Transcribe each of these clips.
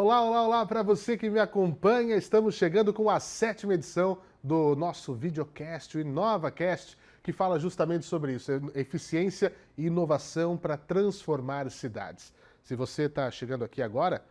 Olá, olá, olá para você que me acompanha. Estamos chegando com a 7ª edição do nosso videocast, o InovaCast, que fala justamente sobre isso, eficiência e inovação para transformar cidades. Se você está chegando aqui agora,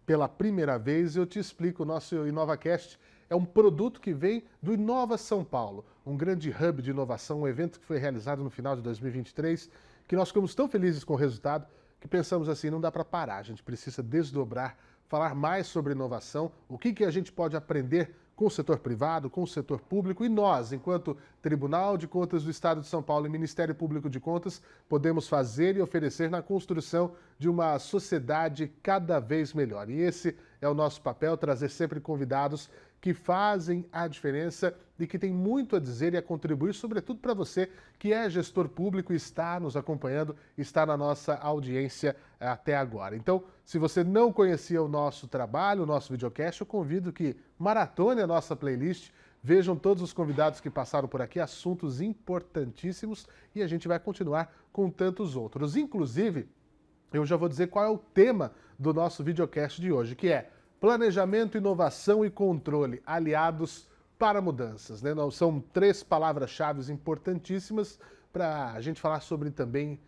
pela primeira vez, eu te explico. O nosso InovaCast é um produto que vem do Inova São Paulo, um grande hub de inovação, um evento que foi realizado no final de 2023, que nós ficamos tão felizes com o resultado que pensamos assim, não dá para parar, a gente precisa desdobrar, falar mais sobre inovação, o que a gente pode aprender com o setor privado, com o setor público, e nós, enquanto Tribunal de Contas do Estado de São Paulo e Ministério Público de Contas, podemos fazer e oferecer na construção de uma sociedade cada vez melhor. E esse é o nosso papel, trazer sempre convidados que fazem a diferença e que tem muito a dizer e a contribuir, sobretudo para você que é gestor público e está nos acompanhando, está na nossa audiência até agora. Então, se você não conhecia o nosso trabalho, o nosso videocast, eu convido que maratone a nossa playlist, vejam todos os convidados que passaram por aqui, assuntos importantíssimos, e a gente vai continuar com tantos outros. Inclusive, eu já vou dizer qual é o tema do nosso videocast de hoje, que é Planejamento, Inovação e Controle, aliados para mudanças. Né? São 3 palavras-chave importantíssimas para a gente falar sobre também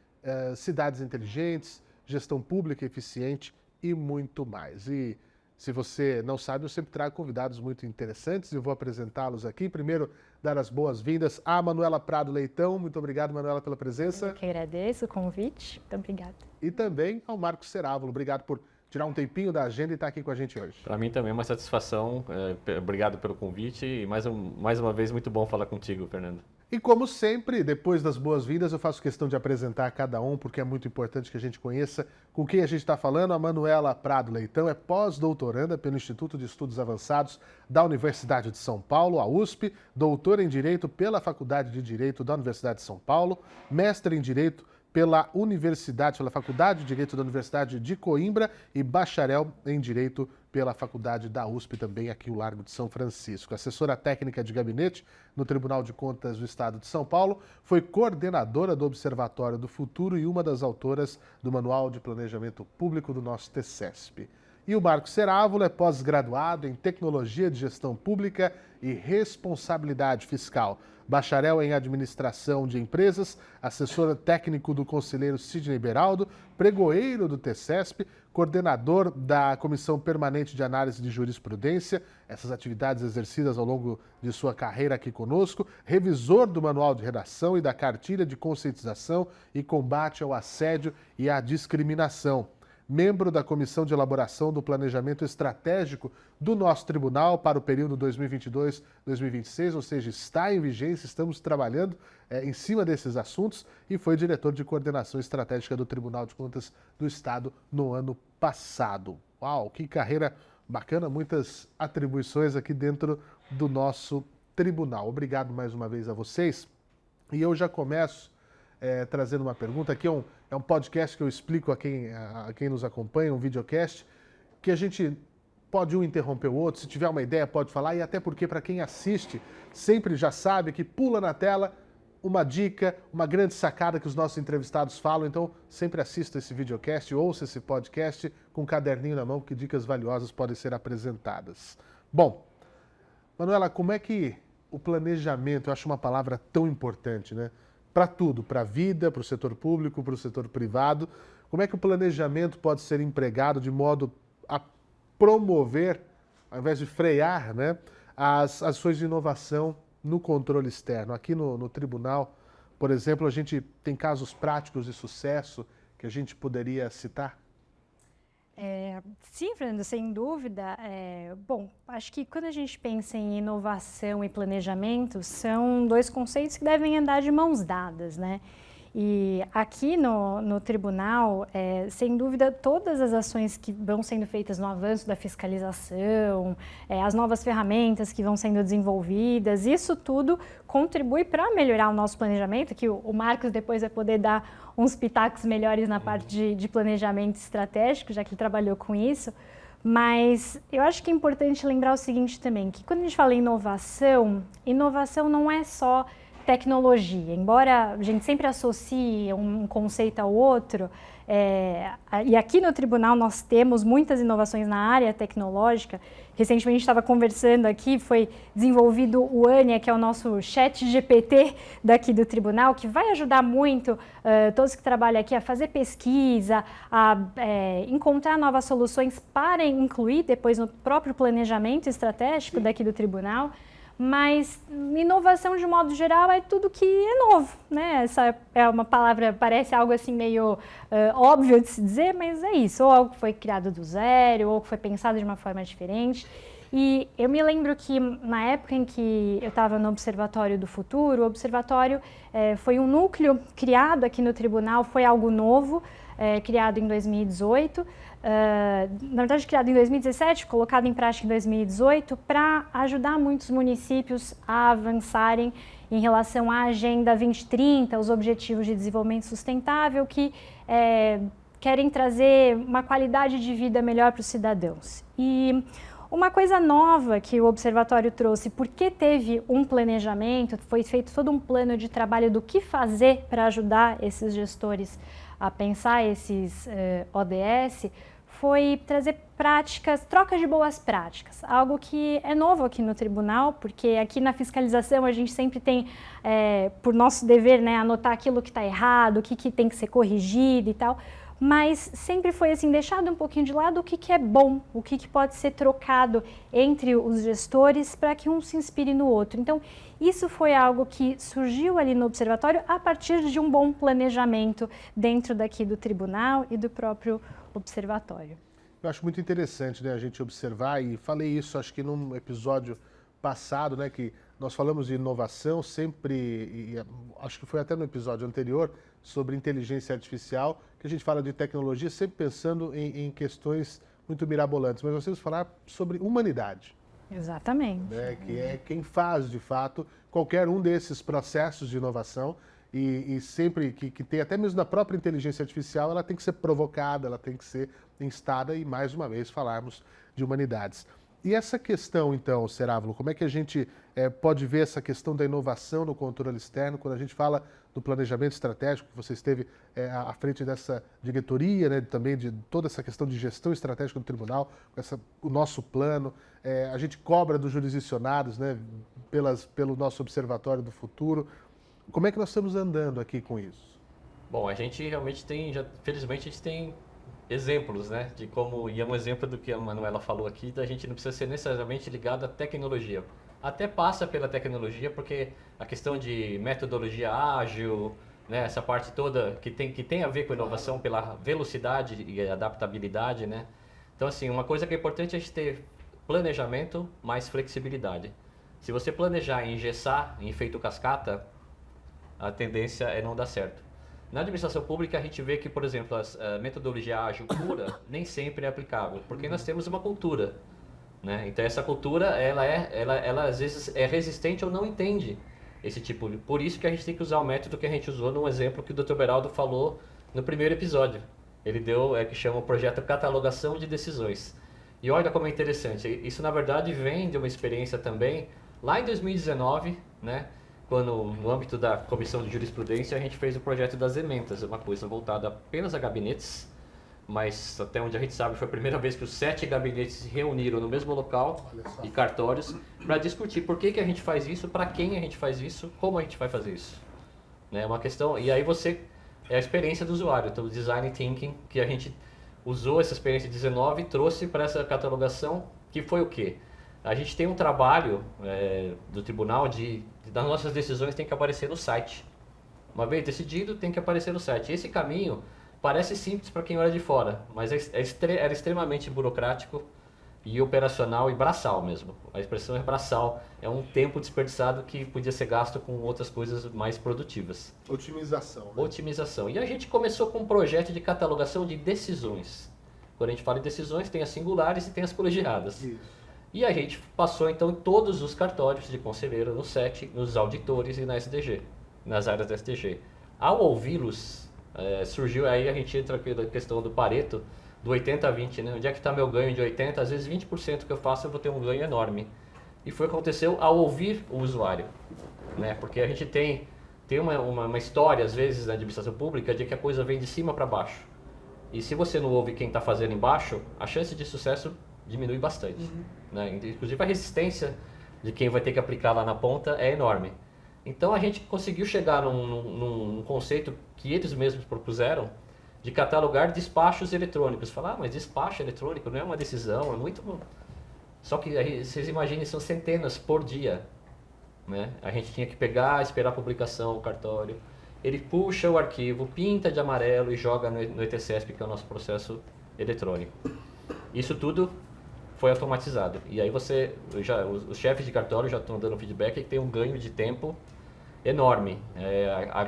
cidades inteligentes, gestão pública eficiente e muito mais. E se você não sabe, eu sempre trago convidados muito interessantes e eu vou apresentá-los aqui. Primeiro, dar as boas-vindas à Manuela Prado Leitão. Muito obrigado, Manuela, pela presença. Eu que agradeço o convite. Muito obrigada. E também ao Marcos Cerávulo. Obrigado por tirar um tempinho da agenda e estar aqui com a gente hoje. Para mim também é uma satisfação. Obrigado pelo convite e mais uma vez muito bom falar contigo, Fernando. E como sempre, depois das boas-vindas, eu faço questão de apresentar cada um, porque é muito importante que a gente conheça com quem a gente está falando. A Manuela Prado Leitão é pós-doutoranda pelo Instituto de Estudos Avançados da Universidade de São Paulo, a USP, doutora em Direito pela Faculdade de Direito da Universidade de São Paulo, mestre em Direito pela Faculdade de Direito da Universidade de Coimbra e bacharel em Direito pela Faculdade da USP, também aqui o Largo de São Francisco. Assessora técnica de gabinete no Tribunal de Contas do Estado de São Paulo, foi coordenadora do Observatório do Futuro e uma das autoras do Manual de Planejamento Público do nosso TCESP. E o Marcos Cerávulo é pós-graduado em Tecnologia de Gestão Pública e Responsabilidade Fiscal, bacharel em Administração de Empresas, assessor técnico do conselheiro Sidney Beraldo, pregoeiro do TCESP, coordenador da Comissão Permanente de Análise de Jurisprudência, essas atividades exercidas ao longo de sua carreira aqui conosco, revisor do Manual de Redação e da Cartilha de Conscientização e Combate ao Assédio e à Discriminação. Membro da Comissão de Elaboração do Planejamento Estratégico do nosso tribunal para o período 2022-2026, ou seja, está em vigência, estamos trabalhando em cima desses assuntos, e foi diretor de Coordenação Estratégica do Tribunal de Contas do Estado no ano passado. Uau, que carreira bacana, muitas atribuições aqui dentro do nosso tribunal. Obrigado mais uma vez a vocês, e eu já começo trazendo uma pergunta. Aqui é um podcast que eu explico a quem nos acompanha, um videocast, que a gente pode um interromper o outro, se tiver uma ideia pode falar, e até porque para quem assiste sempre já sabe que pula na tela uma dica, uma grande sacada que os nossos entrevistados falam, então sempre assista esse videocast, ouça esse podcast com um caderninho na mão, que dicas valiosas podem ser apresentadas. Bom, Manuela, como é que o planejamento, eu acho uma palavra tão importante, né? Para tudo, para a vida, para o setor público, para o setor privado. Como é que o planejamento pode ser empregado de modo a promover, ao invés de frear, né, as ações de inovação no controle externo? Aqui no tribunal, por exemplo, a gente tem casos práticos de sucesso que a gente poderia citar? Sim, Fernando, sem dúvida. Bom, acho que quando a gente pensa em inovação e planejamento, são 2 conceitos que devem andar de mãos dadas, né? E aqui no tribunal, sem dúvida, todas as ações que vão sendo feitas no avanço da fiscalização, as novas ferramentas que vão sendo desenvolvidas, isso tudo contribui para melhorar o nosso planejamento, que o Marcos depois vai poder dar uns pitacos melhores na parte de planejamento estratégico, já que ele trabalhou com isso. Mas eu acho que é importante lembrar o seguinte também, que quando a gente fala em inovação, inovação não é só tecnologia. Embora a gente sempre associe um conceito ao outro, e aqui no tribunal nós temos muitas inovações na área tecnológica. Recentemente a gente estava conversando aqui, foi desenvolvido o Ania, que é o nosso chat GPT daqui do tribunal, que vai ajudar muito todos que trabalham aqui a fazer pesquisa, a encontrar novas soluções para incluir depois no próprio planejamento estratégico daqui do tribunal. Mas inovação, de modo geral, é tudo que é novo, né? Essa é uma palavra, parece algo assim meio óbvio de se dizer, mas é isso. Ou algo que foi criado do zero, ou que foi pensado de uma forma diferente. E eu me lembro que na época em que eu estava no Observatório do Futuro, o Observatório foi um núcleo criado aqui no tribunal, foi algo novo, criado em 2018. Na verdade, criado em 2017, colocado em prática em 2018, para ajudar muitos municípios a avançarem em relação à Agenda 2030, os Objetivos de Desenvolvimento Sustentável, que querem trazer uma qualidade de vida melhor para os cidadãos. E uma coisa nova que o Observatório trouxe, porque teve um planejamento, foi feito todo um plano de trabalho do que fazer para ajudar esses gestores a pensar esses ODS, foi trazer práticas, troca de boas práticas, algo que é novo aqui no tribunal, porque aqui na fiscalização a gente sempre tem, por nosso dever, né, anotar aquilo que está errado, o que tem que ser corrigido e tal, mas sempre foi assim, deixado um pouquinho de lado o que é bom, o que pode ser trocado entre os gestores para que um se inspire no outro. Então, isso foi algo que surgiu ali no Observatório a partir de um bom planejamento dentro daqui do tribunal e do próprio Observatório. Eu acho muito interessante, né, a gente observar, e falei isso acho que num episódio passado, né, que nós falamos de inovação sempre, e acho que foi até no episódio anterior, sobre inteligência artificial, que a gente fala de tecnologia sempre pensando em questões muito mirabolantes, mas nós temos que falar sobre humanidade. Exatamente. Né, que é quem faz, de fato, qualquer um desses processos de inovação e sempre que tem, até mesmo na própria inteligência artificial, ela tem que ser provocada, ela tem que ser instada e, mais uma vez, falarmos de humanidades. E essa questão, então, Cerávulo, como é que a gente pode ver essa questão da inovação no controle externo, quando a gente fala do planejamento estratégico, que você esteve à frente dessa diretoria, né, também de toda essa questão de gestão estratégica do tribunal, o nosso plano, a gente cobra dos jurisdicionados, né, pelo nosso Observatório do Futuro. Como é que nós estamos andando aqui com isso? Bom, a gente realmente tem, felizmente a gente tem exemplos, né, de como, e é um exemplo do que a Manuela falou aqui, da gente não precisa ser necessariamente ligado à tecnologia. Até passa pela tecnologia, porque a questão de metodologia ágil, né, essa parte toda que tem a ver com inovação pela velocidade e adaptabilidade, né. Então, assim, uma coisa que é importante é a gente ter planejamento mais flexibilidade. Se você planejar em engessar, em efeito cascata, a tendência é não dar certo. Na administração pública a gente vê que, por exemplo, a metodologia ágil pura nem sempre é aplicável, porque nós temos uma cultura, né? Então essa cultura, ela às vezes é resistente ou não entende esse tipo. Por isso que a gente tem que usar o método que a gente usou num exemplo que o Dr. Beraldo falou no primeiro episódio. Ele deu, que chama o projeto Catalogação de Decisões. E olha como é interessante, isso na verdade vem de uma experiência também, lá em 2019, né? Quando, no âmbito da Comissão de Jurisprudência, a gente fez o projeto das ementas, uma coisa voltada apenas a gabinetes, mas até onde a gente sabe foi a primeira vez que os 7 gabinetes se reuniram no mesmo local e cartórios para discutir por que a gente faz isso, para quem a gente faz isso, como a gente vai fazer isso. É uma questão, e aí é a experiência do usuário, então o design thinking, que a gente usou essa experiência de 19 e trouxe para essa catalogação, que foi o quê? A gente tem um trabalho do tribunal das nossas decisões tem que aparecer no site. Uma vez decidido, tem que aparecer no site. Esse caminho parece simples para quem olha de fora, mas era extremamente burocrático e operacional e braçal mesmo. A expressão é braçal, é um tempo desperdiçado que podia ser gasto com outras coisas mais produtivas. Otimização. Né? Otimização. E a gente começou com um projeto de catalogação de decisões. Quando a gente fala em decisões, tem as singulares e tem as colegiadas. Isso. E a gente passou então em todos os cartórios de conselheiro, no SET, nos auditores e na SDG, nas áreas da SDG. Ao ouvi-los, surgiu aí, a gente entra aqui na questão do Pareto, do 80 a 20, né? Onde é que está meu ganho de 80? Às vezes 20% que eu faço eu vou ter um ganho enorme. e foi o que aconteceu ao ouvir o usuário, né? Porque a gente tem uma história, às vezes, na administração pública, de que a coisa vem de cima para baixo. E se você não ouve quem está fazendo embaixo, a chance de sucesso diminui bastante. Né? Inclusive a resistência de quem vai ter que aplicar lá na ponta é enorme. Então a gente conseguiu chegar num conceito que eles mesmos propuseram de catalogar despachos eletrônicos. Falar, mas despacho eletrônico não é uma decisão, é muito... Só que aí, vocês imaginem, são centenas por dia. Né? A gente tinha que pegar, esperar a publicação, o cartório. Ele puxa o arquivo, pinta de amarelo e joga no ETCESP, que é o nosso processo eletrônico. Isso tudo foi automatizado. E aí os chefes de cartório já estão dando feedback que tem um ganho de tempo enorme.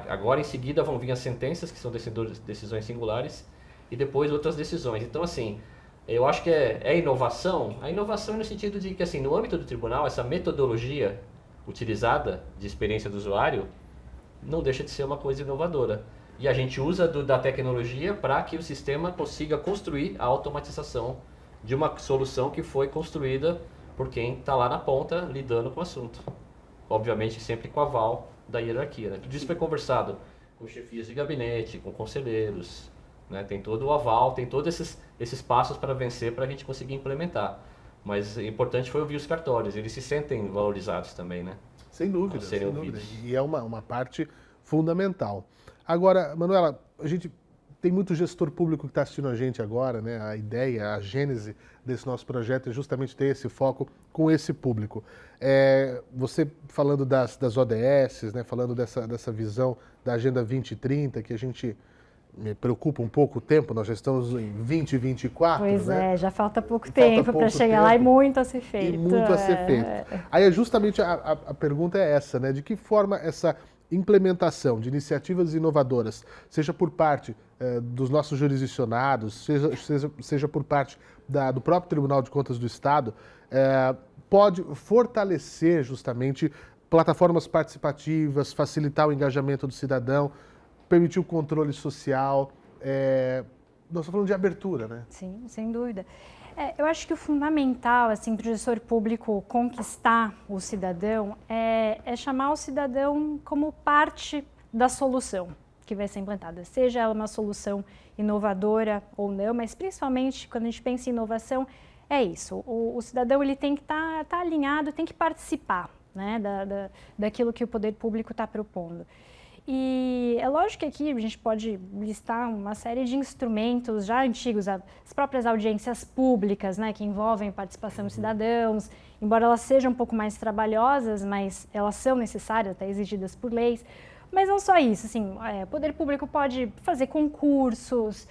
Agora em seguida vão vir as sentenças, que são decisões singulares, e depois outras decisões. Então assim, eu acho que é inovação. A inovação é no sentido de que assim, no âmbito do tribunal, essa metodologia utilizada de experiência do usuário não deixa de ser uma coisa inovadora. E a gente usa da tecnologia para que o sistema consiga construir a automatização de uma solução que foi construída por quem está lá na ponta lidando com o assunto. Obviamente sempre com aval da hierarquia. Né? Tudo isso foi conversado com chefias de gabinete, com conselheiros. Né? Tem todo o aval, tem todos esses passos para vencer para a gente conseguir implementar. Mas o importante foi ouvir os cartórios, eles se sentem valorizados também, né? Sem dúvida, sem dúvida. E é uma parte fundamental. Agora, Manuela, a gente tem muito gestor público que está assistindo a gente agora, né? A ideia, a gênese desse nosso projeto é justamente ter esse foco com esse público. Você falando das ODS, né? Falando dessa visão da Agenda 2030, que a gente... Me preocupa um pouco o tempo, nós já estamos em 2024, Pois né? Já falta pouco tempo para chegar lá e muito a ser feito. E muito a ser feito. Aí justamente a pergunta é essa, né? De que forma essa implementação de iniciativas inovadoras, seja por parte dos nossos jurisdicionados, seja por parte do próprio Tribunal de Contas do Estado, pode fortalecer justamente plataformas participativas, facilitar o engajamento do cidadão, permitir o controle social. Nós estamos falando de abertura, né? Sim, sem dúvida. Eu acho que o fundamental assim, para o gestor público conquistar o cidadão é chamar o cidadão como parte da solução que vai ser implantada. Seja ela uma solução inovadora ou não, mas principalmente quando a gente pensa em inovação, é isso. O cidadão ele tem que estar alinhado, tem que participar, né, daquilo que o poder público está propondo. E é lógico que aqui a gente pode listar uma série de instrumentos já antigos, as próprias audiências públicas, né, que envolvem participação dos cidadãos, embora elas sejam um pouco mais trabalhosas, mas elas são necessárias, até exigidas por leis. Mas não só isso, assim, o poder público pode fazer concursos,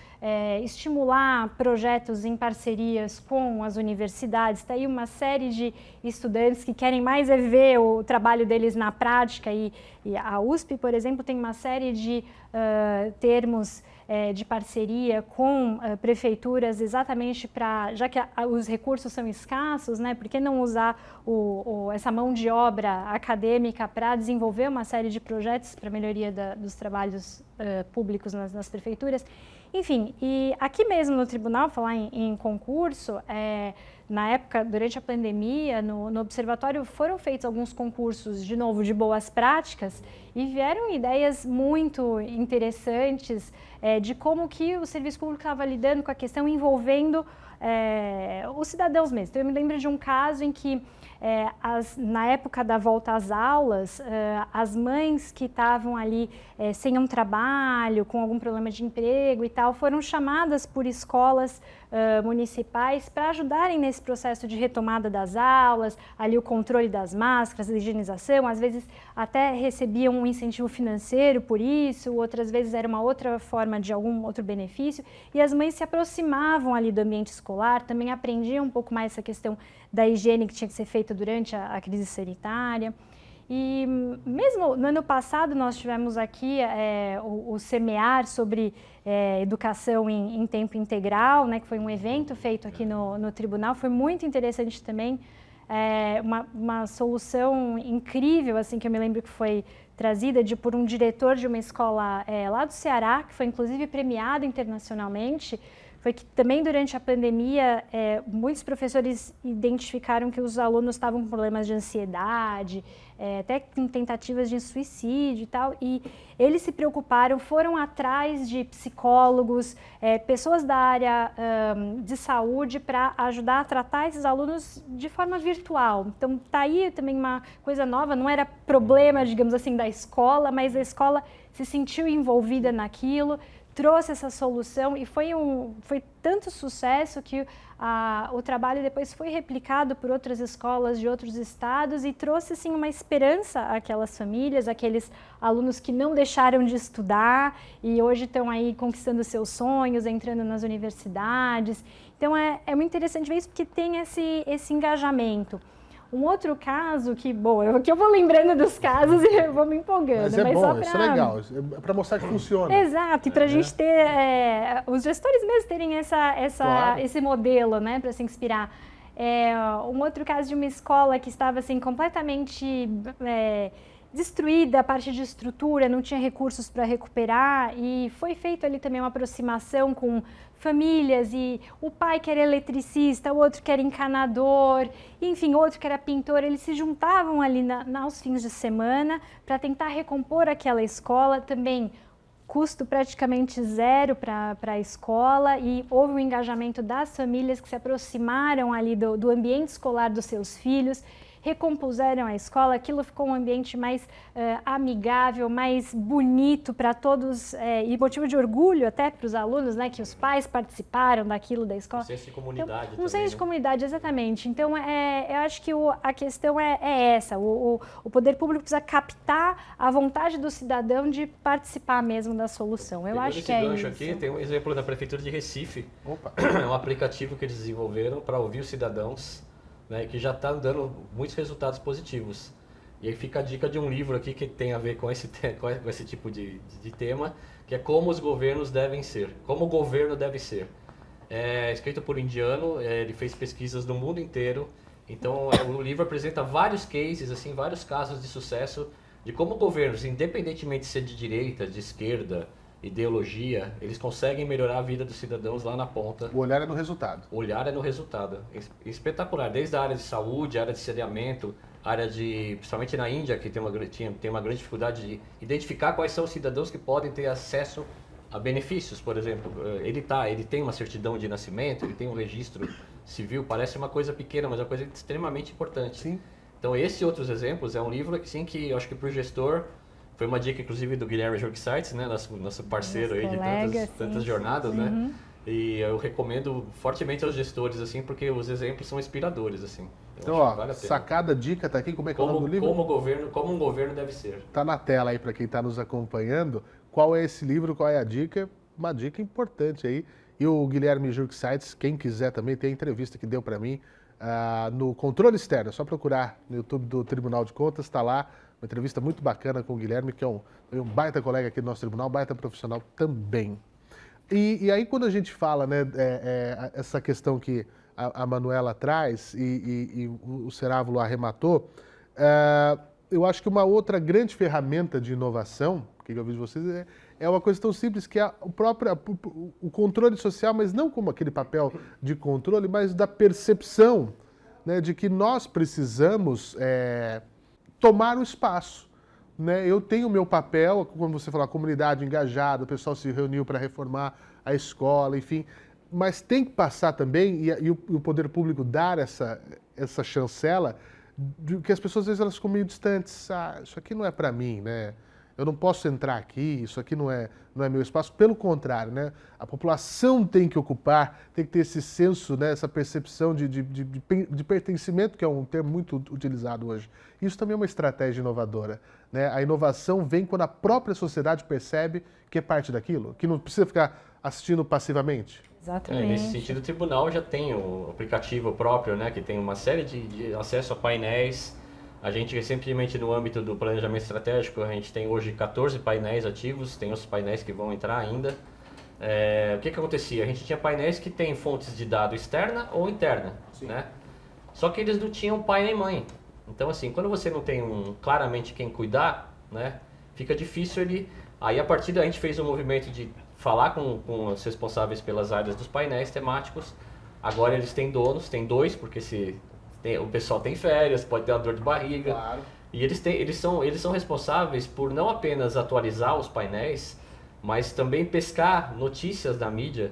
estimular projetos em parcerias com as universidades. Está aí uma série de estudantes que querem mais ver o trabalho deles na prática e a USP, por exemplo, tem uma série de termos de parceria com prefeituras exatamente para, já que os recursos são escassos, né, por que não usar essa mão de obra acadêmica para desenvolver uma série de projetos para melhoria dos trabalhos públicos nas prefeituras? Enfim, e aqui mesmo no tribunal, falar em concurso, na época, durante a pandemia, no observatório foram feitos alguns concursos, de novo, de boas práticas e vieram ideias muito interessantes de como que o serviço público estava lidando com a questão envolvendo os cidadãos mesmo. Então, eu me lembro de um caso em que, na época da volta às aulas, as mães que estavam ali sem um trabalho, com algum problema de emprego e tal, foram chamadas por escolas municipais para ajudarem nesse processo de retomada das aulas, ali o controle das máscaras, a higienização, às vezes até recebiam um incentivo financeiro por isso, outras vezes era uma outra forma de algum outro benefício, e as mães se aproximavam ali do ambiente escolar, também aprendiam um pouco mais essa questão da higiene que tinha que ser feita durante a crise sanitária. E mesmo no ano passado nós tivemos aqui o Semear sobre educação em tempo integral, né, que foi um evento feito aqui no tribunal, foi muito interessante também, uma solução incrível, assim, que eu me lembro que foi trazida por um diretor de uma escola lá do Ceará, que foi inclusive premiado internacionalmente, foi que também durante a pandemia, muitos professores identificaram que os alunos estavam com problemas de ansiedade, até com tentativas de suicídio e tal, e eles se preocuparam, foram atrás de psicólogos, pessoas da área de saúde para ajudar a tratar esses alunos de forma virtual. Então, tá aí também uma coisa nova, não era problema, digamos assim, da escola, mas a escola se sentiu envolvida naquilo, trouxe essa solução e foi tanto sucesso que o trabalho depois foi replicado por outras escolas de outros estados e trouxe assim, uma esperança àquelas famílias, aqueles alunos que não deixaram de estudar e hoje estão aí conquistando seus sonhos, entrando nas universidades. Então é muito interessante ver isso porque tem esse engajamento. Um outro caso que, bom, aqui eu vou lembrando dos casos e eu vou me empolgando. Mas é bom, isso é legal, é para mostrar que funciona. Exato, e para a gente ter, os gestores mesmo terem Claro. esse modelo, né, para se inspirar. Um outro caso de uma escola que estava assim, completamente destruída, a parte de estrutura, não tinha recursos para recuperar e foi feito ali também uma aproximação com famílias e o pai que era eletricista, o outro que era encanador, enfim, outro que era pintor, eles se juntavam ali aos fins de semana para tentar recompor aquela escola, também custo praticamente zero para a escola e houve um engajamento das famílias que se aproximaram ali do ambiente escolar dos seus filhos, recompuseram a escola, aquilo ficou um ambiente mais amigável, mais bonito para todos e motivo de orgulho até para os alunos, né, que os pais participaram daquilo da escola. Um senso de comunidade então, também, senso de né? comunidade, exatamente. Então, eu acho que a questão é essa, o poder público precisa captar a vontade do cidadão de participar mesmo da solução. Eu acho que é Pegando esse isso. gancho aqui, tem um exemplo da Prefeitura de Recife. Opa. É um aplicativo que eles desenvolveram para ouvir os cidadãos, né, que já está dando muitos resultados positivos. E aí fica a dica de um livro aqui que tem a ver com esse tipo de tema, que é Como os Governos Devem Ser. Como o governo deve ser. É escrito por um indiano, ele fez pesquisas no mundo inteiro. Então o livro apresenta vários cases, assim, vários casos de sucesso de como governos, independentemente de ser de direita, de esquerda, ideologia, eles conseguem melhorar a vida dos cidadãos lá na ponta. O olhar é no resultado. O olhar é no resultado. Espetacular, desde a área de saúde, área de saneamento, área de, principalmente na Índia, que tem uma grande dificuldade de identificar quais são os cidadãos que podem ter acesso a benefícios, por exemplo. Ele tem uma certidão de nascimento, ele tem um registro civil, parece uma coisa pequena, mas é uma coisa extremamente importante. Sim. Então, esse e outros exemplos é um livro que, sim, que eu acho que para o gestor foi uma dica, inclusive, do Guilherme Jurksites, né, nosso parceiro aí colega, de tantas sim, jornadas, sim. né? E eu recomendo fortemente aos gestores, assim, porque os exemplos são inspiradores, assim. Então, acho ó, que vale a pena. sacada, dica, tá aqui, como é que é o nome do livro? Como um governo deve ser. Tá na tela aí para quem está nos acompanhando. Qual é esse livro, qual é a dica? Uma dica importante aí. E o Guilherme Jurksites, quem quiser também, tem a entrevista que deu para mim no Controle Externo. É só procurar no YouTube do Tribunal de Contas, está lá. Uma entrevista muito bacana com o Guilherme, que é um baita colega aqui do nosso tribunal, baita profissional também. E aí quando a gente fala, né, essa questão que a Manuela traz e o Cerávulo arrematou, eu acho que uma outra grande ferramenta de inovação, que eu vejo de vocês, é uma coisa tão simples que é o controle social, mas não como aquele papel de controle, mas da percepção, né, de que nós precisamos tomar o espaço. Né? Eu tenho o meu papel, como você falou, a comunidade engajada, o pessoal se reuniu para reformar a escola, enfim, mas tem que passar também, e o poder público dar essa chancela, de que as pessoas às vezes elas ficam meio distantes. Isso aqui não é para mim, né? Eu não posso entrar aqui, isso aqui não é meu espaço. Pelo contrário, né? A população tem que ocupar, tem que ter esse senso, né? Essa percepção de pertencimento, que é um termo muito utilizado hoje. Isso também é uma estratégia inovadora. Né? A inovação vem quando a própria sociedade percebe que é parte daquilo, que não precisa ficar assistindo passivamente. Exatamente. Nesse sentido, o tribunal já tem o aplicativo próprio, né? Que tem uma série de acesso a painéis. A gente, recentemente, no âmbito do planejamento estratégico, a gente tem hoje 14 painéis ativos, tem outros painéis que vão entrar ainda. O que acontecia? A gente tinha painéis que têm fontes de dado externa ou interna, né? Só que eles não tinham pai nem mãe. Então, assim, quando você não tem claramente quem cuidar, né, fica difícil ele Aí a partir daí a gente fez um movimento de falar com os responsáveis pelas áreas dos painéis temáticos. Agora eles têm donos, tem 2, porque o pessoal tem férias, pode ter uma dor de barriga. Claro. E eles são responsáveis por não apenas atualizar os painéis, mas também pescar notícias da mídia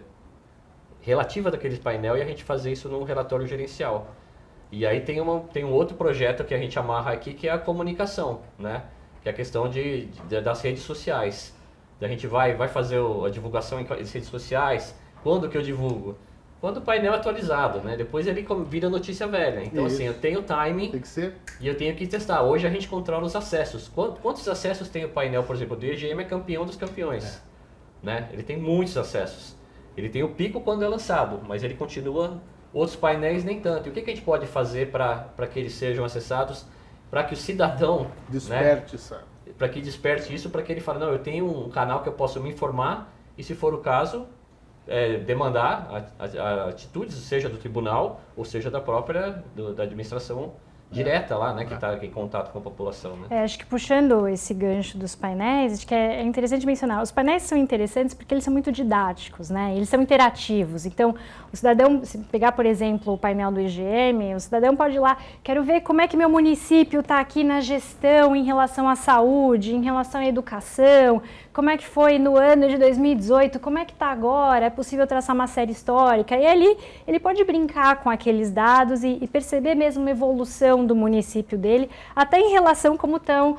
relativa daquele painel e a gente fazer isso num relatório gerencial. E aí tem um outro projeto que a gente amarra aqui, que é a comunicação, né? Que é a questão das redes sociais. A gente vai fazer a divulgação em redes sociais. Quando que eu divulgo? Quando o painel é atualizado, né? Depois ele vira notícia velha. Então, Isso. assim, eu tenho timing Tem que ser. e eu tenho que testar. Hoje a gente controla os acessos. Quantos acessos tem o painel, por exemplo, do EGM é campeão dos campeões, né? Ele tem muitos acessos. Ele tem o pico quando é lançado, mas ele continua, outros painéis nem tanto. E o que a gente pode fazer para que eles sejam acessados, para que o cidadão, Desperte, né, sabe? para que desperte isso, para que ele fale, não, eu tenho um canal que eu posso me informar e, se for o caso, demandar atitudes, seja do tribunal ou seja da própria da administração direta lá, né, que está em contato com a população, né? Acho que puxando esse gancho dos painéis, acho que é interessante mencionar, os painéis são interessantes porque eles são muito didáticos, né? Eles são interativos, então o cidadão, se pegar, por exemplo, o painel do IGM, o cidadão pode ir lá, quero ver como é que meu município está aqui na gestão em relação à saúde, em relação à educação, como é que foi no ano de 2018, como é que está agora, é possível traçar uma série histórica, e ali ele pode brincar com aqueles dados e perceber mesmo uma evolução do município dele, até em relação como estão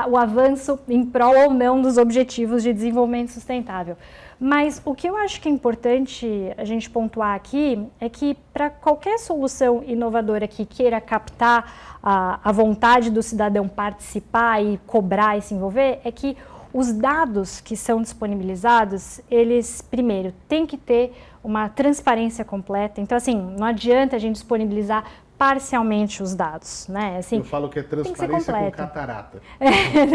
o avanço em prol ou não dos objetivos de desenvolvimento sustentável. Mas o que eu acho que é importante a gente pontuar aqui é que para qualquer solução inovadora que queira captar a vontade do cidadão participar e cobrar e se envolver, é que os dados que são disponibilizados, eles, primeiro, têm que ter uma transparência completa. Então, assim, não adianta a gente disponibilizar parcialmente os dados, né? Assim, eu falo que é transparência com catarata.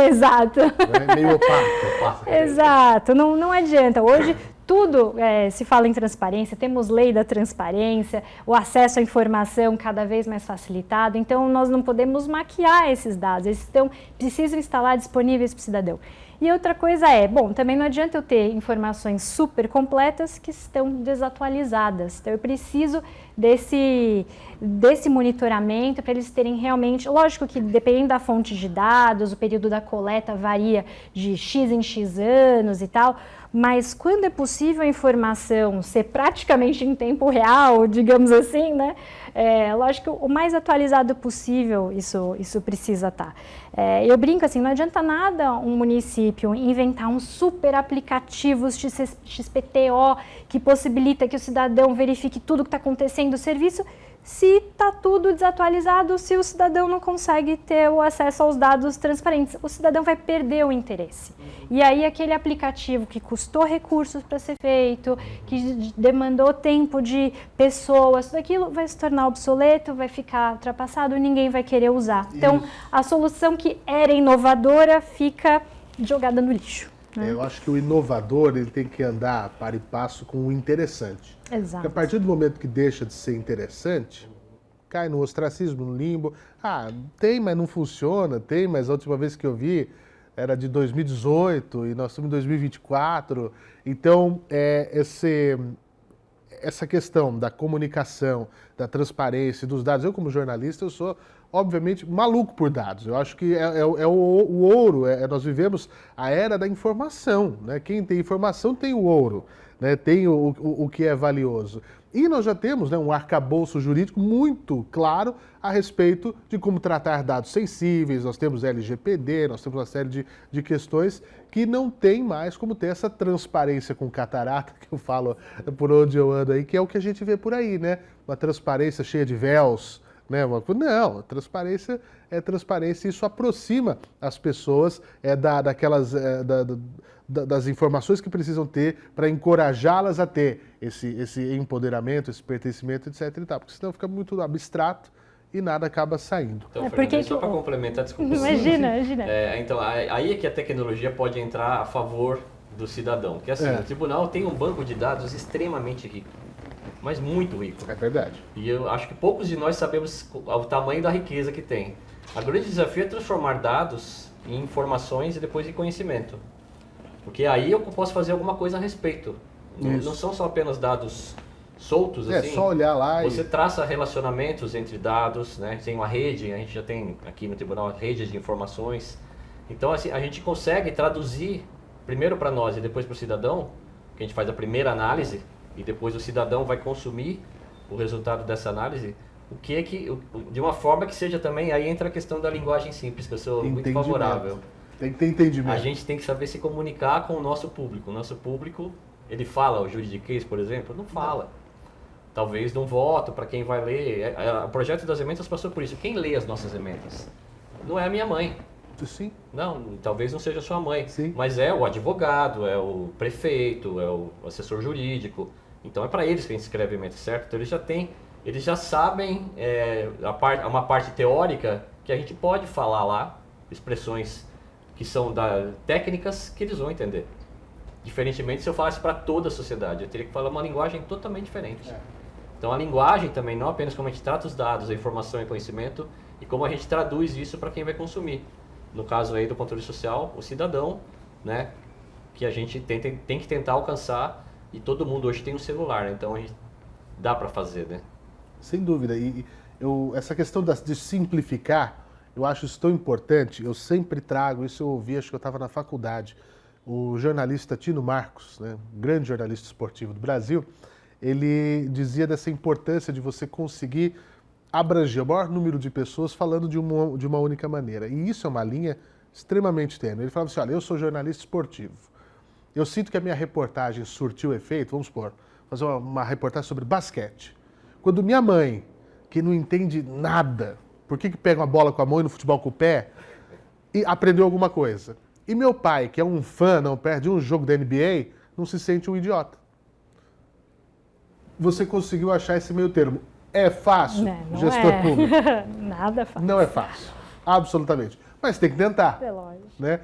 Exato. É meio opaco. Exato, não adianta. Hoje tudo se fala em transparência, temos lei da transparência, o acesso à informação cada vez mais facilitado, então nós não podemos maquiar esses dados, eles precisam estar lá disponíveis para o cidadão. E outra coisa também não adianta eu ter informações super completas que estão desatualizadas. Então eu preciso desse monitoramento para eles terem realmente, lógico que dependendo da fonte de dados, o período da coleta varia de X em X anos e tal, mas quando é possível a informação ser praticamente em tempo real, digamos assim, né? Lógico que o mais atualizado possível isso precisa estar. Eu brinco assim, não adianta nada um município inventar um super aplicativo XPTO que possibilita que o cidadão verifique tudo o que está acontecendo no serviço, se está tudo desatualizado, se o cidadão não consegue ter o acesso aos dados transparentes. O cidadão vai perder o interesse. E aí aquele aplicativo que custou recursos para ser feito, que demandou tempo de pessoas, tudo aquilo vai se tornar obsoleto, vai ficar ultrapassado e ninguém vai querer usar. Então, a solução que era inovadora fica jogada no lixo. Eu acho que o inovador ele tem que andar par e passo com o interessante. Exato. Porque a partir do momento que deixa de ser interessante, cai no ostracismo, no limbo. Tem, mas não funciona. Tem, mas a última vez que eu vi era de 2018 e nós estamos em 2024. Então, essa questão da comunicação, da transparência, dos dados. Eu, como jornalista, eu sou, obviamente, maluco por dados. Eu acho que o ouro, nós vivemos a era da informação, né? Quem tem informação tem o ouro, né? Tem o que é valioso. E nós já temos, né, um arcabouço jurídico muito claro a respeito de como tratar dados sensíveis, nós temos LGPD, nós temos uma série de questões que não tem mais como ter essa transparência com catarata, que eu falo por onde eu ando aí, que é o que a gente vê por aí, né? Uma transparência cheia de véus, né? Não, a transparência é transparência e isso aproxima as pessoas das informações que precisam ter para encorajá-las a ter esse empoderamento, esse pertencimento, etc. e tal, porque senão fica muito abstrato e nada acaba saindo. Então, Fernando, só para complementar, desculpa. Imagina. Então, aí é que a tecnologia pode entrar a favor do cidadão. Porque assim, o tribunal tem um banco de dados extremamente rico, mas muito rico. É verdade. E eu acho que poucos de nós sabemos o tamanho da riqueza que tem. O grande desafio é transformar dados em informações e depois em conhecimento. Porque aí eu posso fazer alguma coisa a respeito. Não são só apenas dados soltos, assim. É só olhar lá Você traça relacionamentos entre dados, né? Tem uma rede, a gente já tem aqui no tribunal uma rede de informações. Então, assim, a gente consegue traduzir, primeiro para nós e depois para o cidadão, que a gente faz a primeira análise, e depois o cidadão vai consumir o resultado dessa análise, de uma forma que seja também, aí entra a questão da linguagem simples, que eu sou muito favorável. Tem que ter entendimento. A gente tem que saber se comunicar com o nosso público. O nosso público, ele fala o juridiquês, por exemplo? Não fala. Talvez não voto para quem vai ler. O projeto das emendas passou por isso. Quem lê as nossas emendas? Não é a minha mãe. Sim. Não, talvez não seja a sua mãe. Sim. Mas é o advogado, é o prefeito, é o assessor jurídico. Então é para eles que a gente escreve emenda, certo? Então eles já sabem uma parte teórica que a gente pode falar lá, expressões que são técnicas que eles vão entender. Diferentemente se eu falasse para toda a sociedade, eu teria que falar uma linguagem totalmente diferente. Então a linguagem também, não apenas como a gente trata os dados, a informação e conhecimento, e como a gente traduz isso para quem vai consumir. No caso aí do controle social, o cidadão, né, que a gente tem que tentar alcançar, e todo mundo hoje tem um celular, então dá para fazer, né? Sem dúvida. E essa questão de simplificar, eu acho isso tão importante. Eu sempre trago, isso eu ouvi, acho que eu estava na faculdade, o jornalista Tino Marcos, né, grande jornalista esportivo do Brasil, ele dizia dessa importância de você conseguir abranger o maior número de pessoas falando de uma única maneira. E isso é uma linha extremamente tênue. Ele falava assim, olha, eu sou jornalista esportivo. Eu sinto que a minha reportagem surtiu efeito, vamos supor, fazer uma reportagem sobre basquete. Quando minha mãe, que não entende nada, por que pega uma bola com a mão e no futebol com o pé, e aprendeu alguma coisa. E meu pai, que é um fã, não perde um jogo da NBA, não se sente um idiota. Você conseguiu achar esse meio termo. É fácil, não gestor é. público? Nada fácil. Não é fácil, absolutamente. Mas tem que tentar. É lógico. Né?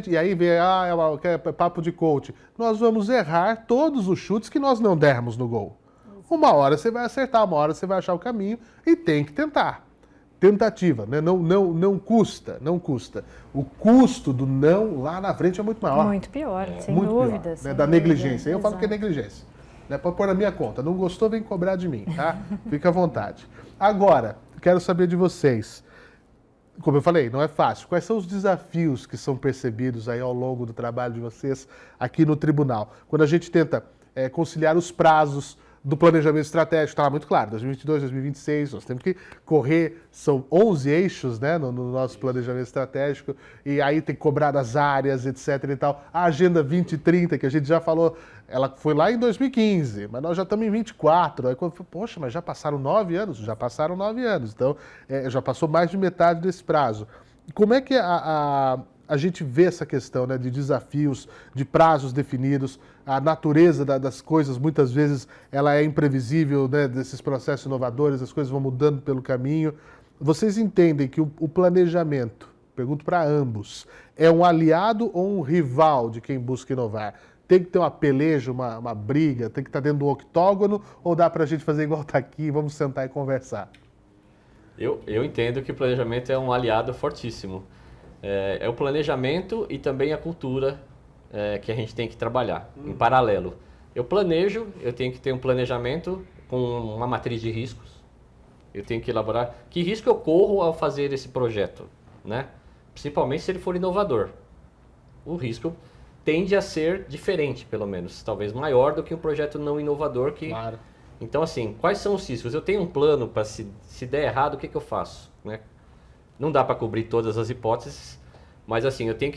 E aí vem, é papo de coach. Nós vamos errar todos os chutes que nós não dermos no gol. Uma hora você vai acertar, uma hora você vai achar o caminho e tem que tentar. Tentativa, né? Não custa. O custo do não lá na frente é muito maior. Muito pior, sem muito dúvida. Pior, né? Da negligência. Eu falo que é negligência. Né? Pode pôr na minha conta. Não gostou, vem cobrar de mim, tá? Fica à vontade. Agora, quero saber de vocês. Como eu falei, não é fácil. Quais são os desafios que são percebidos aí ao longo do trabalho de vocês aqui no tribunal? Quando a gente tenta conciliar os prazos do planejamento estratégico, está lá muito claro, 2022, 2026, nós temos que correr, são 11 eixos, né, no nosso planejamento estratégico, e aí tem que cobrar das áreas, etc e tal. A Agenda 2030, que a gente já falou, ela foi lá em 2015, mas nós já estamos em 24, aí quando, poxa, mas já passaram 9 anos? Já passaram 9 anos, então já passou mais de metade desse prazo. Como é que a gente vê essa questão, né, de desafios, de prazos definidos, a natureza das coisas, muitas vezes ela é imprevisível, né, desses processos inovadores, as coisas vão mudando pelo caminho. Vocês entendem que o planejamento, pergunto para ambos, é um aliado ou um rival de quem busca inovar? Tem que ter uma peleja, uma briga, tem que estar dentro do octógono, ou dá para a gente fazer igual está aqui, vamos sentar e conversar? Eu entendo que o planejamento é um aliado fortíssimo. É o planejamento e também a cultura que a gente tem que trabalhar em paralelo. Eu planejo, eu tenho que ter um planejamento com uma matriz de riscos. Eu tenho que elaborar que risco eu corro ao fazer esse projeto, né? Principalmente se ele for inovador. O risco tende a ser diferente, pelo menos, talvez maior do que um projeto não inovador que... Claro. Então, assim, quais são os riscos? Eu tenho um plano para se der errado, o que eu faço, né? Não dá para cobrir todas as hipóteses, mas assim, eu tenho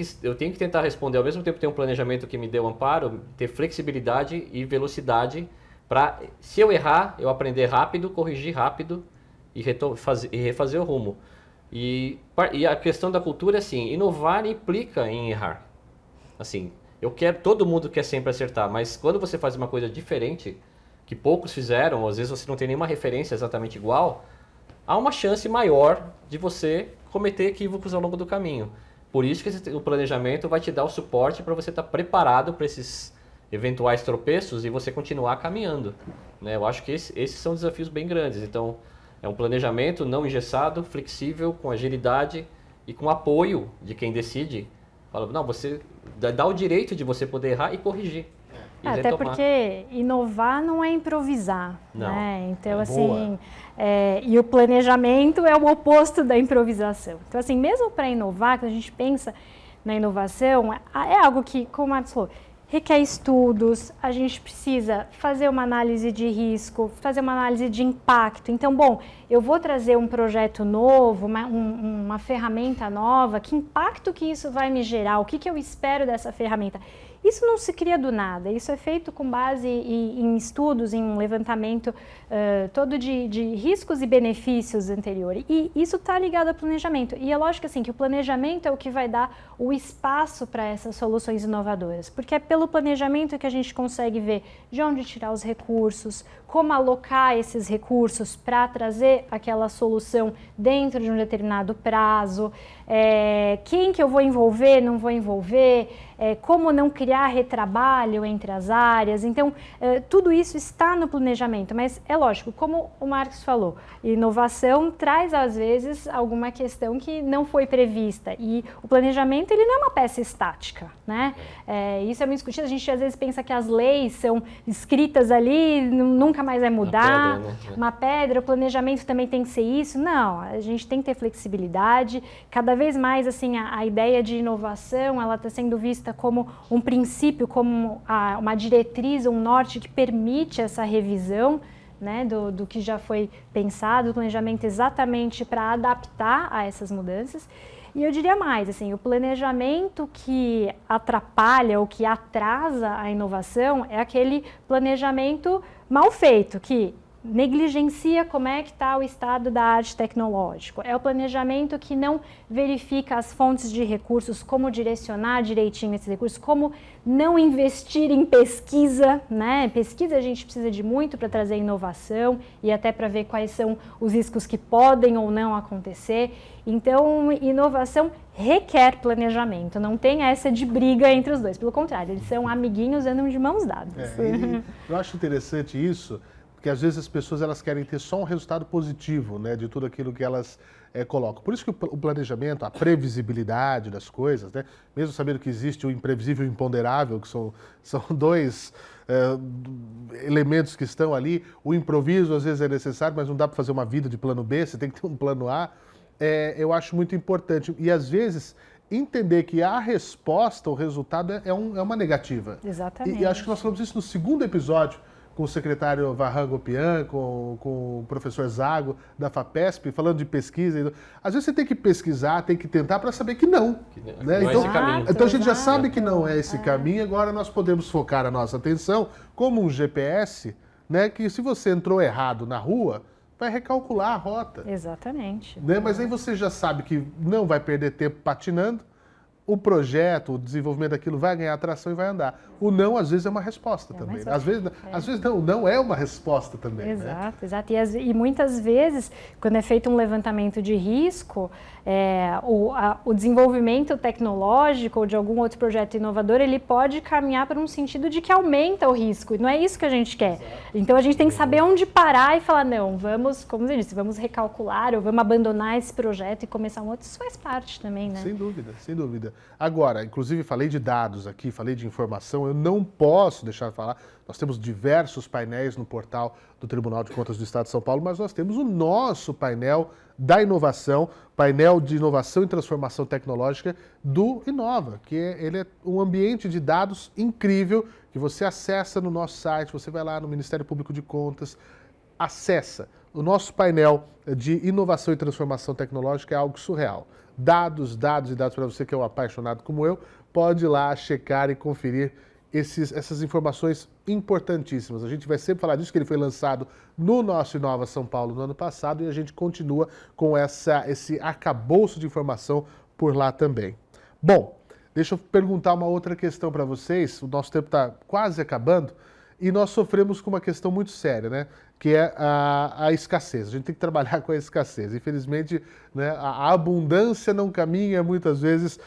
que tentar responder, ao mesmo tempo ter um planejamento que me dê um amparo, ter flexibilidade e velocidade para, se eu errar, eu aprender rápido, corrigir rápido e refazer o rumo. E a questão da cultura é assim, inovar implica em errar. Assim, todo mundo quer sempre acertar, mas quando você faz uma coisa diferente, que poucos fizeram, ou às vezes você não tem nenhuma referência exatamente igual, há uma chance maior de você cometer equívocos ao longo do caminho. Por isso que o planejamento vai te dar o suporte para você estar preparado para esses eventuais tropeços e você continuar caminhando, né? Eu acho que esses são desafios bem grandes. Então, é um planejamento não engessado, flexível, com agilidade e com apoio de quem decide Fala, não, você dá o direito de você poder errar e corrigir. E Até retomar. porque inovar não é improvisar, Não. né? Então, É assim, e o planejamento é o oposto da improvisação. Então, assim, mesmo para inovar, quando a gente pensa na inovação, é algo que, como o Marcos falou, requer estudos, a gente precisa fazer uma análise de risco, fazer uma análise de impacto. Então, bom, eu vou trazer um projeto novo, uma ferramenta nova, que impacto que isso vai me gerar, o que eu espero dessa ferramenta? Isso não se cria do nada, isso é feito com base em estudos, em um levantamento todo de riscos e benefícios anteriores. E isso está ligado ao planejamento. E é lógico assim, que o planejamento é o que vai dar o espaço para essas soluções inovadoras, porque é pelo planejamento que a gente consegue ver de onde tirar os recursos, como alocar esses recursos para trazer aquela solução dentro de um determinado prazo, quem que eu vou envolver, não vou envolver, como não criar retrabalho entre as áreas. Então, tudo isso está no planejamento, mas é lógico, como o Marcos falou, inovação traz às vezes alguma questão que não foi prevista e o planejamento ele não é uma peça estática, né? Isso é muito discutido, a gente às vezes pensa que as leis são escritas ali, nunca mais vai mudar, uma pedra, o planejamento também tem que ser isso. Não, a gente tem que ter flexibilidade, cada vez mais assim a ideia de inovação, ela está sendo vista como um princípio, como uma diretriz, um norte que permite essa revisão, né, do que já foi pensado, o planejamento exatamente para adaptar a essas mudanças. E eu diria mais, assim, o planejamento que atrapalha ou que atrasa a inovação é aquele planejamento mal feito, que negligencia como é que está o estado da arte tecnológico. É o planejamento que não verifica as fontes de recursos, como direcionar direitinho esses recursos, como não investir em pesquisa, né? Pesquisa a gente precisa de muito para trazer inovação e até para ver quais são os riscos que podem ou não acontecer. Então, inovação requer planejamento, não tem essa de briga entre os dois. Pelo contrário, eles são amiguinhos, andam de mãos dadas. Eu acho interessante isso, porque às vezes as pessoas elas querem ter só um resultado positivo, né, de tudo aquilo que elas colocam. Por isso que o planejamento, a previsibilidade das coisas, né, mesmo sabendo que existe o imprevisível e o imponderável, que são dois elementos que estão ali, o improviso às vezes é necessário, mas não dá para fazer uma vida de plano B, você tem que ter um plano A, eu acho muito importante. E às vezes entender que a resposta, o resultado é uma negativa. Exatamente. E acho que nós falamos isso no segundo episódio, com o secretário Varran Gopian, com o professor Zago, da FAPESP, falando de pesquisa. Às vezes você tem que pesquisar, tem que tentar para saber que não. Não é esse caminho. Então a gente já sabe que não é esse caminho, agora nós podemos focar a nossa atenção como um GPS, né, que se você entrou errado na rua, vai recalcular a rota. Exatamente. Né? Mas aí você já sabe que não vai perder tempo patinando, o projeto, o desenvolvimento daquilo vai ganhar atração e vai andar. O não, às vezes, é uma resposta também. Às vezes não é uma resposta também. Exato, né? exato. E muitas vezes, quando é feito um levantamento de risco, o desenvolvimento tecnológico ou de algum outro projeto inovador, ele pode caminhar para um sentido de que aumenta o risco. Não é isso que a gente quer. Exato. Então, a gente tem que saber onde parar e falar, não, vamos, como você disse, vamos recalcular ou vamos abandonar esse projeto e começar um outro. Isso faz parte também, né? Sem dúvida, sem dúvida. Agora, inclusive falei de dados aqui, falei de informação, eu não posso deixar de falar, nós temos diversos painéis no portal do Tribunal de Contas do Estado de São Paulo, mas nós temos o nosso painel da inovação, painel de inovação e transformação tecnológica do Inova, que ele é um ambiente de dados incrível, que você acessa no nosso site, você vai lá no Ministério Público de Contas, acessa. O nosso painel de inovação e transformação tecnológica é algo surreal. Dados, dados e dados para você que é um apaixonado como eu, pode ir lá checar e conferir essas informações importantíssimas. A gente vai sempre falar disso, que ele foi lançado no nosso Inova São Paulo no ano passado e a gente continua com esse arcabouço de informação por lá também. Bom, deixa eu perguntar uma outra questão para vocês, o nosso tempo está quase acabando e nós sofremos com uma questão muito séria, né? Que é a escassez. A gente tem que trabalhar com a escassez. Infelizmente, né, a abundância não caminha muitas vezes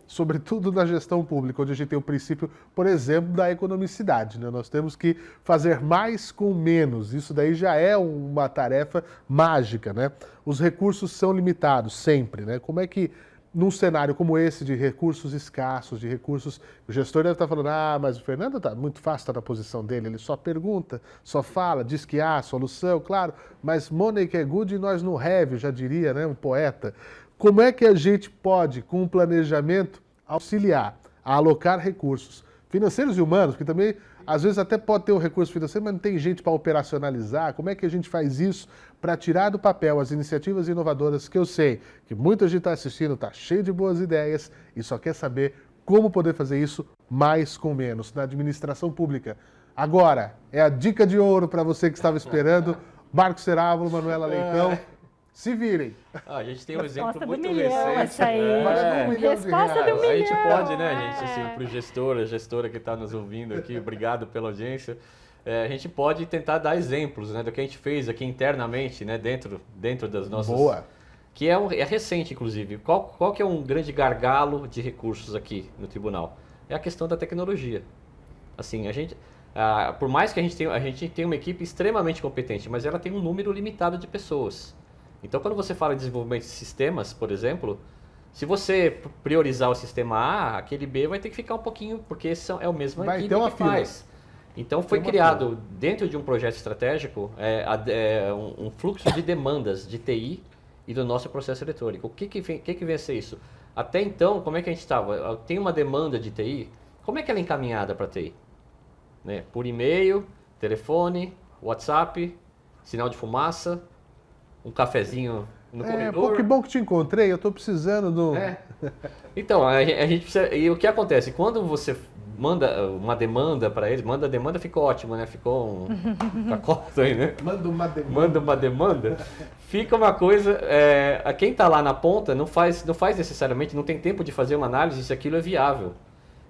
sobretudo na gestão pública, onde a gente tem o princípio, por exemplo, da economicidade. Né? Nós temos que fazer mais com menos. Isso daí já é uma tarefa mágica. Né? Os recursos são limitados sempre. Né? Como é que num cenário como esse, de recursos escassos, de recursos... O gestor deve estar falando, mas o Fernando está muito fácil, está na posição dele, ele só pergunta, só fala, diz que há solução, claro, mas money que é good e nós não have, já diria, né, um poeta. Como é que a gente pode, com um planejamento, auxiliar a alocar recursos financeiros e humanos, que também, às vezes, até pode ter um recurso financeiro, mas não tem gente para operacionalizar. Como é que a gente faz isso para tirar do papel as iniciativas inovadoras que eu sei que muita gente está assistindo, está cheio de boas ideias e só quer saber como poder fazer isso mais com menos na administração pública. Agora, é a dica de ouro para você que estava esperando. Marcos Cerávulo, Manuela Leitão. Se virem. A gente tem um exemplo muito milhão, recente. essa aí. Resposta do milhão. A gente pode, né, gente, assim, para o gestora que está nos ouvindo aqui, obrigado pela audiência. A gente pode tentar dar exemplos, né, do que a gente fez aqui internamente, né, dentro das nossas... Boa. Que é recente, inclusive. Qual que é um grande gargalo de recursos aqui no tribunal? É a questão da tecnologia. Assim, por mais que a gente tenha uma equipe extremamente competente, mas ela tem um número limitado de pessoas. Então, quando você fala de desenvolvimento de sistemas, por exemplo, se você priorizar o sistema A, aquele B vai ter que ficar um pouquinho, porque é o mesmo equipe que faz. Então, foi criado, dentro de um projeto estratégico, um fluxo de demandas de TI e do nosso processo eletrônico. O que vem a ser isso? Até então, como é que a gente estava? Tem uma demanda de TI, como é que ela é encaminhada para a TI? Né? Por e-mail, telefone, WhatsApp, sinal de fumaça, um cafezinho no corredor. Que bom que te encontrei, eu estou precisando do... Então, a gente precisa... E o que acontece? Quando você manda uma demanda para eles, manda a demanda, ficou ótimo, né? Ficou um pacote aí, né? Manda uma demanda. Fica uma coisa... quem está lá na ponta não faz necessariamente, não tem tempo de fazer uma análise se aquilo é viável.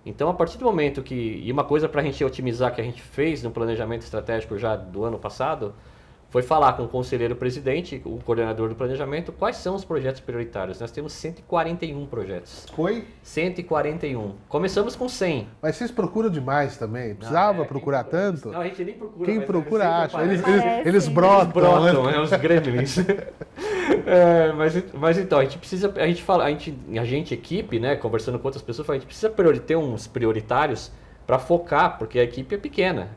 Então, a partir do momento que... E uma coisa para a gente otimizar que a gente fez no planejamento estratégico já do ano passado... foi falar com o conselheiro presidente, o coordenador do planejamento, quais são os projetos prioritários. Nós temos 141 projetos. Foi? 141. Começamos com 100. Mas vocês procuram demais também? Precisava procurar tanto? Não, a gente nem procura. Quem procura acha. Eles brotam, brotam, né? Os gremlins. Mas então, a gente equipe, né, conversando com outras pessoas, a gente precisa ter uns prioritários para focar, porque a equipe é pequena.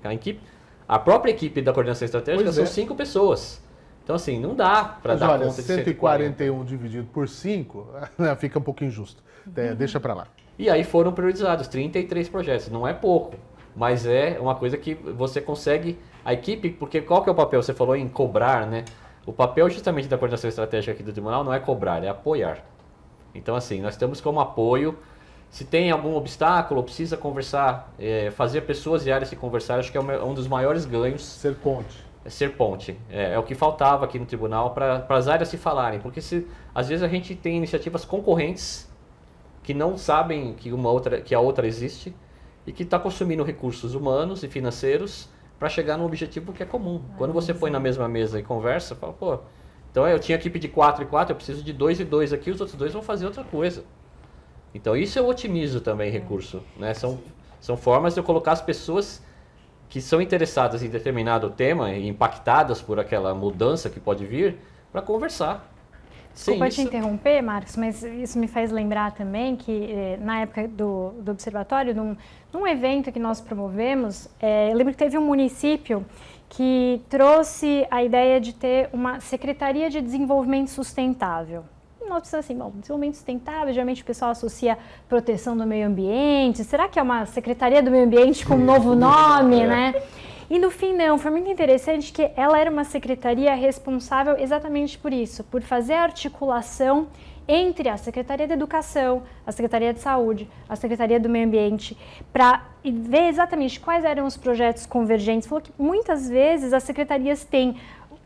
A própria equipe da coordenação estratégica são 5 pessoas. Então, assim, não dá para dar conta de 141 dividido por 5, fica um pouquinho injusto. Deixa para lá. E aí foram priorizados 33 projetos. Não é pouco, mas é uma coisa que você consegue... A equipe, porque qual que é o papel? Você falou em cobrar, né? O papel justamente da coordenação estratégica aqui do tribunal não é cobrar, é apoiar. Então, assim, nós estamos como apoio. Se tem algum obstáculo, precisa conversar, fazer pessoas e áreas se conversar, acho que é um dos maiores ganhos. Ser ponte. Ser ponte. É o que faltava aqui no tribunal para as áreas se falarem. Porque às vezes a gente tem iniciativas concorrentes que não sabem que a outra existe e que está consumindo recursos humanos e financeiros para chegar num objetivo que é comum. Quando você põe na mesma mesa e conversa, fala, então eu tinha equipe de 4 e 4, eu preciso de 2 e 2 aqui, os outros 2 vão fazer outra coisa. Então isso eu otimizo também recurso, né? São formas de eu colocar as pessoas que são interessadas em determinado tema e impactadas por aquela mudança que pode vir para conversar. Desculpa te interromper, Marcos, mas isso me faz lembrar também que na época do Observatório, num evento que nós promovemos, eu lembro que teve um município que trouxe a ideia de ter uma Secretaria de Desenvolvimento Sustentável. Nós precisamos assim, desenvolvimento sustentável, geralmente o pessoal associa proteção do meio ambiente. Será que é uma Secretaria do Meio Ambiente com um novo nome, né? E no fim não, foi muito interessante que ela era uma secretaria responsável exatamente por isso, por fazer a articulação entre a Secretaria de Educação, a Secretaria de Saúde, a Secretaria do Meio Ambiente, para ver exatamente quais eram os projetos convergentes. Falou que muitas vezes as secretarias têm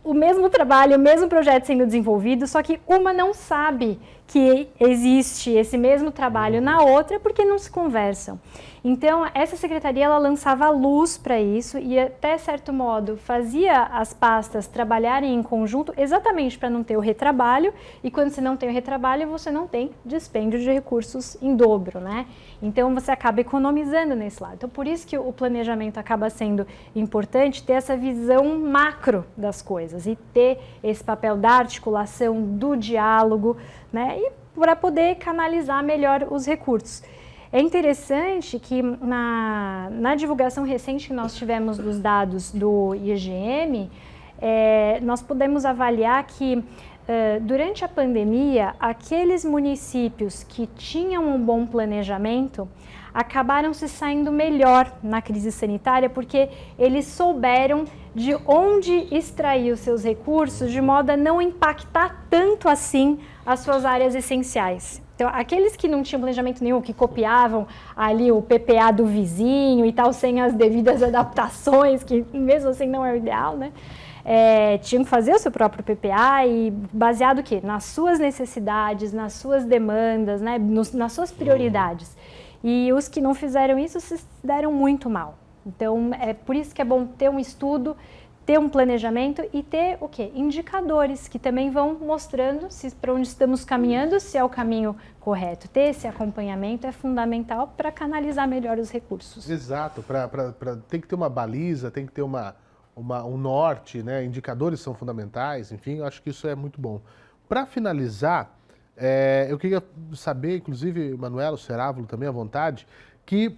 o mesmo trabalho, o mesmo projeto sendo desenvolvido, só que uma não sabe que existe esse mesmo trabalho na outra porque não se conversam. Então, essa secretaria ela lançava luz para isso e, até certo modo, fazia as pastas trabalharem em conjunto exatamente para não ter o retrabalho, e quando você não tem o retrabalho, você não tem dispêndio de recursos em dobro, né? Então, você acaba economizando nesse lado. Então, por isso que o planejamento acaba sendo importante, ter essa visão macro das coisas e ter esse papel da articulação, do diálogo, né? E para poder canalizar melhor os recursos. É interessante que na divulgação recente que nós tivemos dos dados do IGM, nós podemos avaliar que durante a pandemia, aqueles municípios que tinham um bom planejamento acabaram se saindo melhor na crise sanitária porque eles souberam de onde extrair os seus recursos de modo a não impactar tanto assim as suas áreas essenciais. Então, aqueles que não tinham planejamento nenhum, que copiavam ali o PPA do vizinho e tal, sem as devidas adaptações, que mesmo assim não é o ideal, né? Tinham que fazer o seu próprio PPA e baseado o quê? Nas suas necessidades, nas suas demandas, né? Nas suas prioridades. E os que não fizeram isso se deram muito mal. Então, é por isso que é bom ter um estudo, ter um planejamento e ter o quê? Indicadores que também vão mostrando para onde estamos caminhando, se é o caminho correto. Ter esse acompanhamento é fundamental para canalizar melhor os recursos. Exato, tem que ter uma baliza, tem que ter um norte, né? Indicadores são fundamentais, enfim, eu acho que isso é muito bom. Para finalizar, eu queria saber, inclusive, Manuela, o Cerávulo também à vontade, que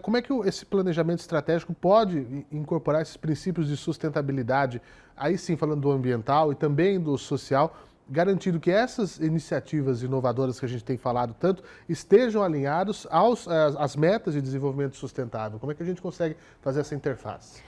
como é que esse planejamento estratégico pode incorporar esses princípios de sustentabilidade, aí sim falando do ambiental e também do social, garantindo que essas iniciativas inovadoras que a gente tem falado tanto estejam alinhados às metas de desenvolvimento sustentável? Como é que a gente consegue fazer essa interface?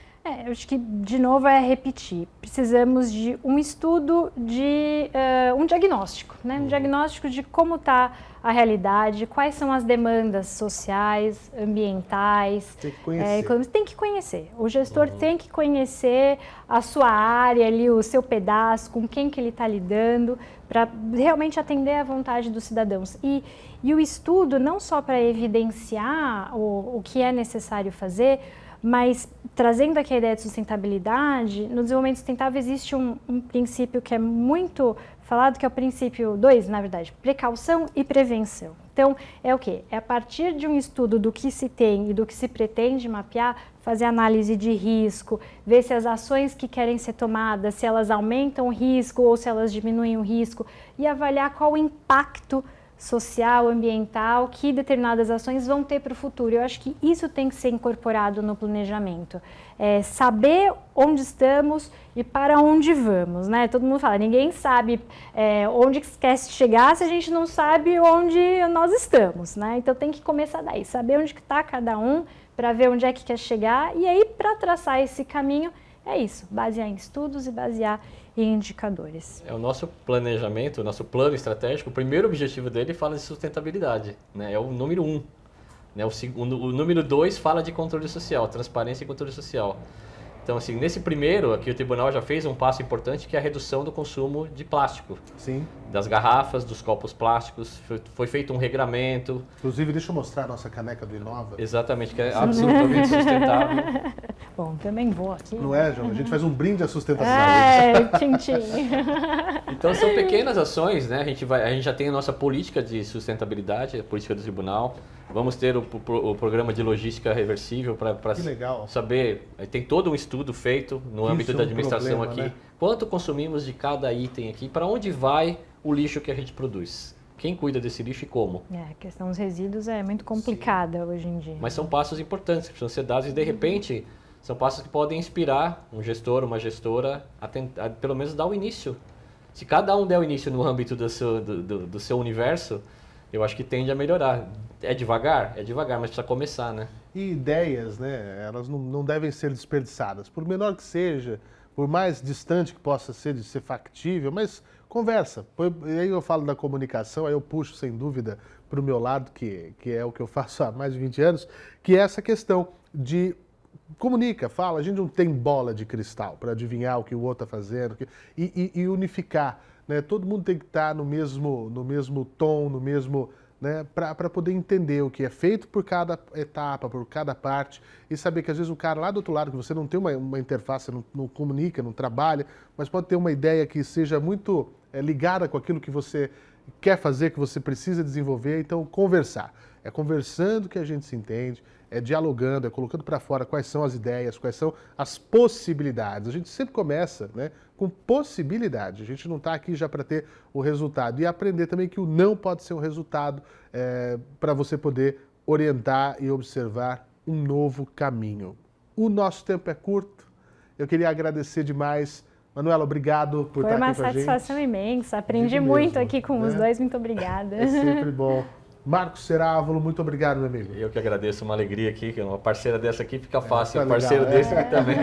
Eu acho que, de novo, repetir. Precisamos de um estudo, de um diagnóstico, né? Um diagnóstico de como está a realidade, quais são as demandas sociais, ambientais. Tem que conhecer. Tem que conhecer. O gestor tem que conhecer a sua área, ali, o seu pedaço, com quem que ele está lidando, para realmente atender à vontade dos cidadãos. E o estudo, não só para evidenciar o que é necessário fazer, mas trazendo aqui a ideia de sustentabilidade, no desenvolvimento sustentável existe um princípio que é muito falado, que é o princípio 2, na verdade, precaução e prevenção. Então, é o quê? É a partir de um estudo do que se tem e do que se pretende mapear, fazer análise de risco, ver se as ações que querem ser tomadas, se elas aumentam o risco ou se elas diminuem o risco, e avaliar qual o impacto social, ambiental, que determinadas ações vão ter para o futuro. Eu acho que isso tem que ser incorporado no planejamento. Saber onde estamos e para onde vamos, né? Todo mundo fala, ninguém sabe onde quer chegar se a gente não sabe onde nós estamos, né? Então tem que começar daí, saber onde está cada um, para ver onde é que quer chegar, e aí para traçar esse caminho, é isso, basear em estudos e basear em indicadores. O nosso planejamento, o nosso plano estratégico, o primeiro objetivo dele fala de sustentabilidade, né? É o número 1. Né? O número 2 fala de controle social, transparência e controle social. Então, assim, nesse primeiro, aqui o tribunal já fez um passo importante, que é a redução do consumo de plástico. Sim. Das garrafas, dos copos plásticos, foi feito um regramento. Inclusive, deixa eu mostrar a nossa caneca do Inova. Exatamente, que é absolutamente sustentável. Bom, também vou aqui. Não é, João? A gente faz um brinde à sustentabilidade. Tchim-tchim. Então, são pequenas ações, né? A gente já tem a nossa política de sustentabilidade, a política do tribunal. Vamos ter o programa de logística reversível para saber. Tem todo um estudo feito no âmbito da administração aqui. Né? Quanto consumimos de cada item aqui, para onde vai o lixo que a gente produz? Quem cuida desse lixo e como? A questão dos resíduos é muito complicada hoje em dia. Mas são passos importantes que precisam ser dados e, de repente, são passos que podem inspirar um gestor, uma gestora a pelo menos dar o início. Se cada um der o início no âmbito do seu universo, eu acho que tende a melhorar. É devagar, mas precisa começar, né? E ideias, né? Elas não devem ser desperdiçadas. Por menor que seja, por mais distante que possa ser de ser factível, mas conversa. E aí eu falo da comunicação, aí eu puxo, sem dúvida, para o meu lado, que é o que eu faço há mais de 20 anos, que é essa questão de comunica, fala. A gente não tem bola de cristal para adivinhar o que o outro está fazendo e unificar. Né? Todo mundo tem que estar no mesmo tom, no mesmo... Né, para poder entender o que é feito por cada etapa, por cada parte, e saber que às vezes o cara lá do outro lado, que você não tem uma interface, não comunica, não trabalha, mas pode ter uma ideia que seja muito ligada com aquilo que você quer fazer, que você precisa desenvolver, então conversar. É conversando que a gente se entende, é dialogando, é colocando para fora quais são as ideias, quais são as possibilidades. A gente sempre começa, né, com possibilidade. A gente não está aqui já para ter o resultado. E aprender também que o não pode ser um resultado para você poder orientar e observar um novo caminho. O nosso tempo é curto. Eu queria agradecer demais. Manuela, obrigado por estar aqui com a gente. Foi uma satisfação imensa. Aprendi muito aqui com os dois. Muito obrigada. É sempre bom. Marcos Cerávolo, muito obrigado, meu amigo. Eu que agradeço, uma alegria aqui, que uma parceira dessa aqui fica fácil, tá um parceiro legal, desse aqui também.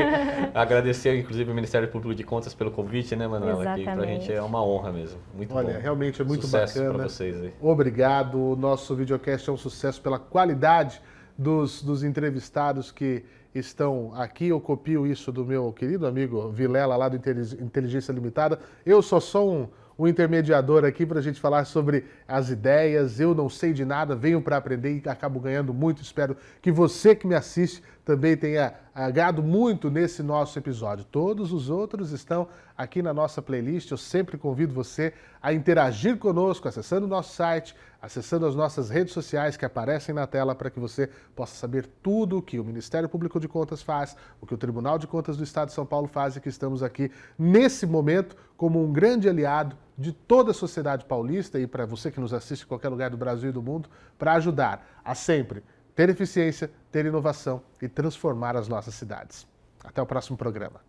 Agradecer, inclusive, o Ministério Público de Contas pelo convite, né, Manuela? Que pra gente é uma honra mesmo, muito bom. Olha, realmente é muito Sucesso bacana. para vocês aí. Obrigado, o nosso videocast é um sucesso pela qualidade dos entrevistados que estão aqui. Eu copio isso do meu querido amigo Vilela, lá do Inteligência Limitada. Eu só sou um intermediador aqui para a gente falar sobre as ideias. Eu não sei de nada, venho para aprender e acabo ganhando muito. Espero que você que me assiste também tenha ganhado muito nesse nosso episódio. Todos os outros estão aqui na nossa playlist. Eu sempre convido você a interagir conosco, acessando o nosso site, acessando as nossas redes sociais que aparecem na tela para que você possa saber tudo o que o Ministério Público de Contas faz, o que o Tribunal de Contas do Estado de São Paulo faz e que estamos aqui nesse momento como um grande aliado de toda a sociedade paulista e para você que nos assiste em qualquer lugar do Brasil e do mundo, para ajudar a sempre ter eficiência, ter inovação e transformar as nossas cidades. Até o próximo programa.